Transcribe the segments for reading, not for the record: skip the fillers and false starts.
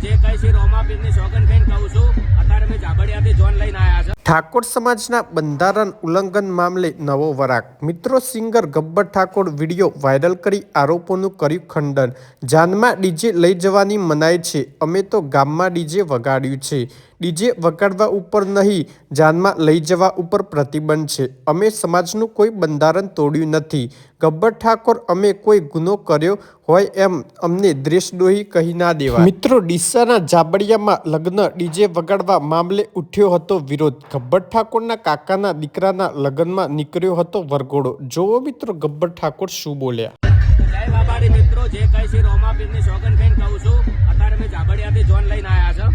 જે કઈ છે રોમાપીરની સોગન ખાઈને કહું છું. અત્યારે મેં જાબડિયાથી જોન લઈને આવ્યા છે. ઠાકોર સમાજના બંધારણ ઉલ્લંઘન મામલે નવો વરાક. મિત્રો, singer Gabbar Thakor video viral કરી આરોપોનું કર્યું ખંડન. જાનમાં ડીજે લઈ જવાની મનાઈ છે. અમે તો ગામમાં ડીજે વગાડ્યું છે. ડીજે વગાડવા ઉપર નહીં, જાનમાં લઈ જવા ઉપર પ્રતિબંધ છે. અમે સમાજનું કોઈ બંધારણ તોડ્યું નથી. ગબ્બર ઠાકોર, અમે કોઈ ગુનો કર્યો હોય એમ અમને દ્વેષદ્રોહી કહી ના દેવાય. મિત્રો, ડીસાના જાબડિયામાં લગ્ન ડીજે વગાડવા મામલે ઉઠ્યો હતો વિરોધ. ગબ્બર ઠાકોરના કાકાના દીકરાના લગ્નમાં નીકળ્યો હતો વરઘોડો. જોવો મિત્રો, ગબ્બર ઠાકોર શું બોલ્યા. જય બાબારી મિત્રો, જે કઈ છે રોમાપીરની સોગન ખાઈને કહું છું. અત્યારે મેં જાબડિયાથી જોન લઈને આવ્યા છે.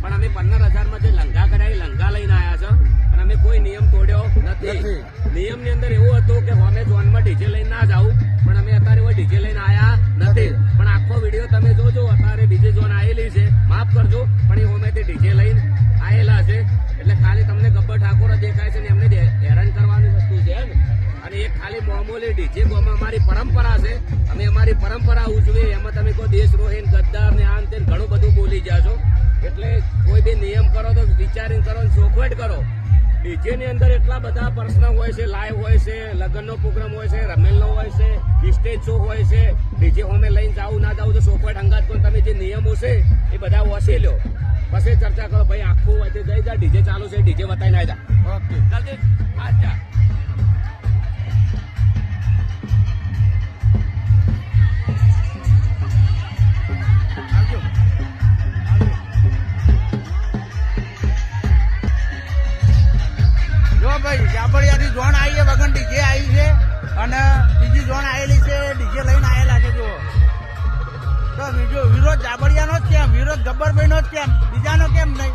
પણ અમે 15,000માં જે લંઘા કર્યા એ લંઘા લઈને આવ્યા છે. અને અમે કોઈ નિયમ તોડ્યો નથી. નિયમની અંદર એવું હતું કે અમે જોનમાં ડીજે લઈને ના જાવ, પણ અમે અત્યારે ડીજે લઈને આવ્યા નથી. પણ આખો વિડીયો તમે જોજો. અત્યારે બીજી જોન આવેલી છે, માફ કરજો, પણ એ હોમેથી ડીજે લઈને આવેલા છે. એટલે ખાલી તમને ગબ્બર ઠાકોર દેખાય છે ને એમને હેરાન કરવાની વસ્તુ છે ને. અને એક ખાલી મામૂલી ડીજે ગોમાં અમારી પરંપરા છે. અમે અમારી પરંપરા ઉજવીએ, એમાં તમે કોઈ દેશદ્રોહી ગદ્દાર ને આમ તે ઘણું બધું બોલી જાશો. એટલે કોઈ બી નિયમ કરો તો વિચારીને કરો, ચોખવટ કરો. ડીજે ની અંદર એટલા બધા પ્રશ્ન હોય છે, લાઈવ હોય છે, લગ્નનો પ્રોગ્રામ હોય છે, રમેલનો હોય છે, સ્ટેજ શો હોય છે. ડીજે હોમે લઈને જાવું ના જાવું તો ચોખવટ હંગાત કરો. તમે જે નિયમો છે એ બધા વસી લો, પછી ચર્ચા કરો. ભાઈ આખું હોય જઈ જા, ડીજે ચાલુ છે, ડીજે બતાવીને આવી જા. ઓકે, જલ્દી જા. ભાઈ જાબડિયાથી જોન આવી છે, વગન ડીજે આવી છે અને બીજી જોન આવેલી છે, ડીજે લઈને આવેલા છે. જો તો વિરોધ જાબડિયાનો જ કેમ, વિરોધ ગબ્બરભાઈનો જ કેમ, બીજાનો કેમ નહીં?